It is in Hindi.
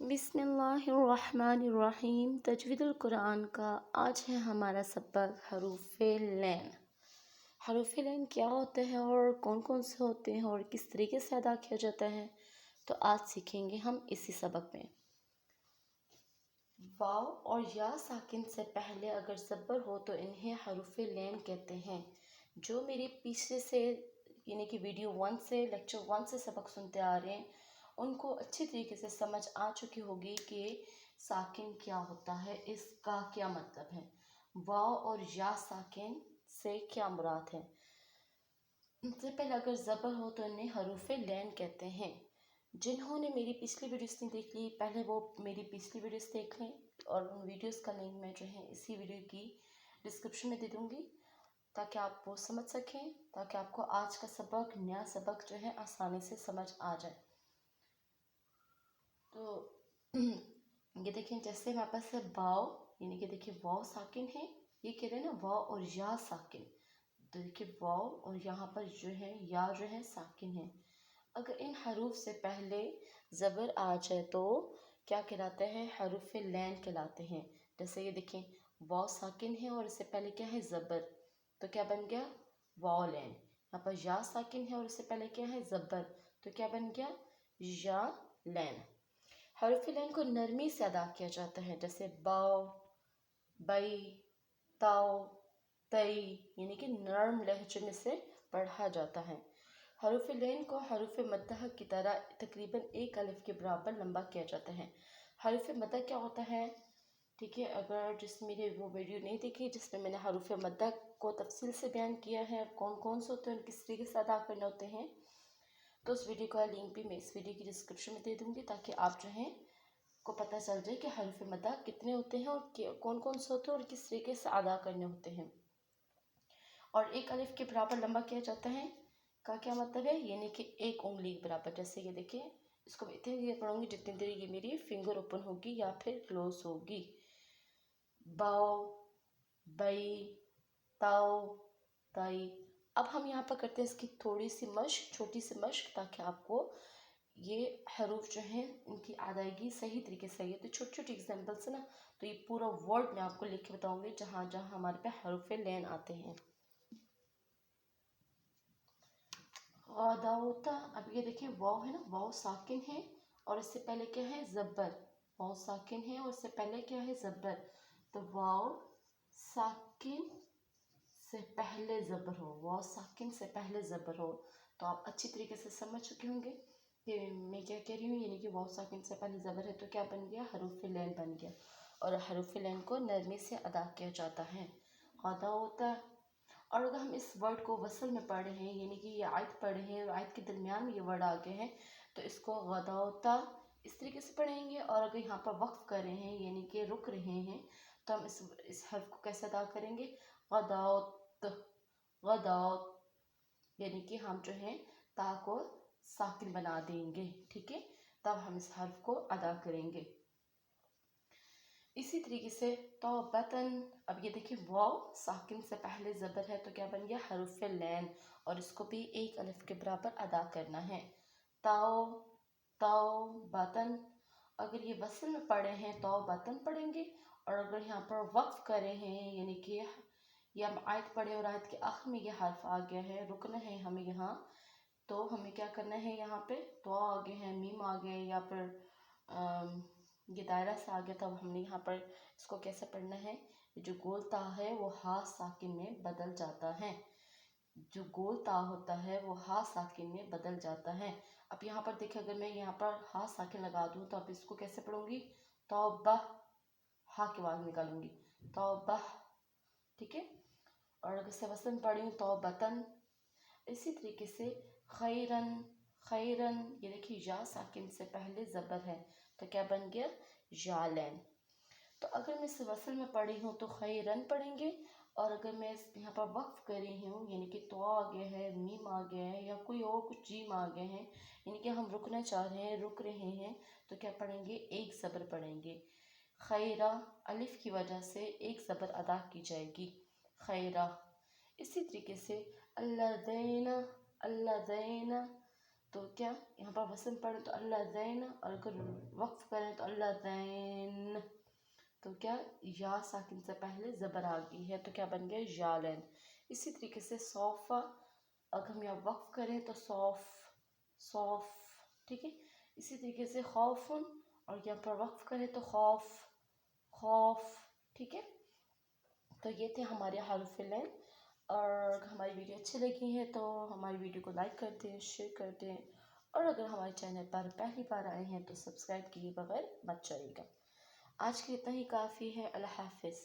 बिस्मिल्लाहिर्रहमानिर्रहीम। तजवीदुल कुरान का आज है हमारा सबक हरूफ़े लैन। हरूफ़े लैन क्या होते हैं और कौन कौन से होते हैं और किस तरीके से अदा किया जाता है, तो आज सीखेंगे हम इसी सबक में। वाव और या साकिन से पहले अगर ज़बर हो तो इन्हें हरूफ़े लैन कहते हैं। जो मेरे पीछे से यानी कि वीडियो 1 से लेक्चर 1 से सबक सुनते आ रहे हैं, उनको अच्छी तरीके से समझ आ चुकी होगी कि साकिन क्या होता है, इसका क्या मतलब है, वाव और या साकिन से क्या मुराद है। इससे पहले अगर ज़बर हो तो इन्हें हरूफ़े लैन कहते हैं। जिन्होंने मेरी पिछली वीडियोस नहीं देख ली, पहले वो मेरी पिछली वीडियोस देख लें और उन वीडियोस का लिंक मैं जो है इसी वीडियो की डिस्क्रिप्शन में दे दूँगी, ताकि आप वो समझ सकें, ताकि आपको आज का सबक, नया सबक जो है आसानी से समझ आ जाए। तो ये देखें, जैसे हमारे पास है वाव, यानी कि देखिए वाव साकिन है, ये कह रहे हैं ना वाव और या साकिन। तो देखिए वाव और यहाँ पर जो है या जो है साकिन है। अगर इन हरूफ से पहले ज़बर आ जाए तो क्या कहलाते हैं, हरूफ़े लैन कहलाते हैं। जैसे ये देखें, वाव साकिन है और इससे पहले क्या है ज़बर, तो क्या बन गया, वाव लैन। यहाँ पर या साकिन है और इससे पहले क्या है ज़बर, तो क्या बन गया, या लैन। हरूफ़े लैन को नरमी से अदा किया जाता है, जैसे बाव, बई, ताओ, तई, यानी कि नरम लहजे में से पढ़ा जाता है। हरूफ़ लैन को हरूफ़ मद्दह की तरह तकरीबन एक अलिफ के बराबर लंबा किया जाता है। हरूफ़ मद्दह क्या होता है, ठीक है, अगर जिस मेरे वो वीडियो नहीं देखी जिसमें मैंने हरूफ़ मद्दह को तफसील से बयान किया है, कौन कौन से होते हैं, किस तरीके से अदा करने होते हैं, तो उस वीडियो का लिंक भी मैं इस वीडियो की डिस्क्रिप्शन में दे दूँगी, ताकि आप जो है को पता चल जाए कि हरूफ़ मद्दह कितने होते हैं और कौन कौन से होते हैं और किस तरीके से अदा करने होते हैं। और एक अलिफ के बराबर लंबा किया जाता है का क्या मतलब है, यानी कि एक उंगली के बराबर। जैसे ये देखिए, इसको मैं इतनी देर पढ़ूंगी जितनी देर ये मेरी फिंगर ओपन होगी या फिर क्लोज होगी। बाओ, बई, ताओ, ताई। अब हम यहाँ पर करते हैं इसकी थोड़ी सी मश्क, छोटी सी मश्क, ताकि आपको ये हरूफ जो हैं इनकी अदायगी सही तरीके से है। तो छोटी छोटी एग्जाम्पल्स है ना, तो ये पूरा वर्ड मैं आपको लिख के बताऊंगी जहाँ जहाँ हमारे पे हरूफ लैन आते हैं। गदाउता, अब ये देखिए वाव है ना, वाव साकिन है और इससे पहले क्या है, ज़ब्बर। वाव साकिन है और इससे पहले क्या है, ज़ब्बर। तो वाव साकिन से पहले ज़बर हो, वाव साकिन से पहले ज़बर हो, तो आप अच्छी तरीके से समझ चुके होंगे कि मैं क्या कह रही हूँ। यानी कि वाव साकिन से पहले ज़बर है तो क्या बन गया, हरूफ लैन बन गया। और हरूफ लैन को नरमी से अदा किया जाता है। गदाउता। और अगर हम इस वर्ड को वसल में पढ़ रहे हैं, यानी कि ये आयत पढ़ रहे हैं और आयत के दरमियान में ये वर्ड आ गए हैं, तो इसको गदाउता इस तरीके से पढ़ेंगे। और अगर यहाँ पर वक्फ कर रहे हैं, यानी कि रुक रहे हैं, तो हम इस हर्फ को कैसे अदा करेंगे, गदाउत, गदाउत, यानी कि हम जो है ता को साकिन बना देंगे, ठीक है, तब हम इस हर्फ को अदा करेंगे। इसी तरीके से तौबतन। अब ये देखिए वाव साकिन से पहले ज़बर है तो क्या बन गया, हरूफ लैन, और इसको भी एक अलिफ के बराबर अदा करना है। ताओ, ताओ बतन। अगर ये वसल में पढ़े हैं तो बतन पढ़ेंगे, और अगर यहाँ पर वक्फ करे हैं, यानी कि ये हम आयत पढ़े और आयत के आखिर में ये हर्फ आ गया है, रुकना है हमें यहाँ, तो हमें क्या करना है, यहाँ पे तो आ गए हैं, मीम आ गए, या फिर ये दायरा से आ गया, तब हमने यहाँ पर इसको कैसे पढ़ना है, जो गोल ता है वो हा साकिन में बदल जाता है। जो गोल ता होता है वो हा साकिन में बदल जाता है। अब यहाँ पर देखिए, अगर मैं यहाँ पर हा साकिन लगा दूँ तो अब इसको कैसे पढ़ूंगी, तौबह, हा की आवाज़ निकालूंगी, तौबह, ठीक है। और अगर से वसन पढ़ी हूँ तौबतन। इसी तरीके से खैरन, खैरन, ये देखिए या साकिन से पहले ज़बर है तो क्या बन गया, यालैन। तो अगर मैं इस वसल में पढ़ी हूँ तो खैरन पढ़ेंगे, और अगर मैं यहाँ पर वक्फ कर रही हूँ, यानी कि तो आ गया है, मीम आ गया है, या कोई और कुछ जीम आ गए हैं, यानी कि हम रुकना चाह रहे हैं, रुक रहे हैं, तो क्या पढ़ेंगे, एक ज़बर पढ़ेंगे। खैरा, अलिफ की वजह से एक ज़बर अदा की जाएगी, खैरा। इसी तरीके से अल्लाज़ैना, अल्लाज़ैना, तो क्या यहाँ पर वसन पढ़े तो अल्लाज़ैन, और अगर वक्फ करें तो अल्लाज़ैन। तो क्या या साकिन से पहले ज़बर आ गई है तो क्या बन गया यालैन। इसी तरीके से सौफ़ा, अगर हम यहाँ वक्फ करें तो सौफ, सौफ, ठीक है। इसी तरीके से खौफुन, और यहाँ पर वक्फ करें तो खौफ, खौफ, ठीक है। तो ये थे हमारे हर्फ़-ए-लैन। और हमारी वीडियो अच्छी लगी है तो हमारी वीडियो को लाइक कर दें, शेयर कर दें, और अगर हमारे चैनल पर पहली बार आए हैं तो सब्सक्राइब किए बगैर मत जाइएगा। आज के लिए इतना ही काफ़ी है। अल्लाह हाफ़िज़।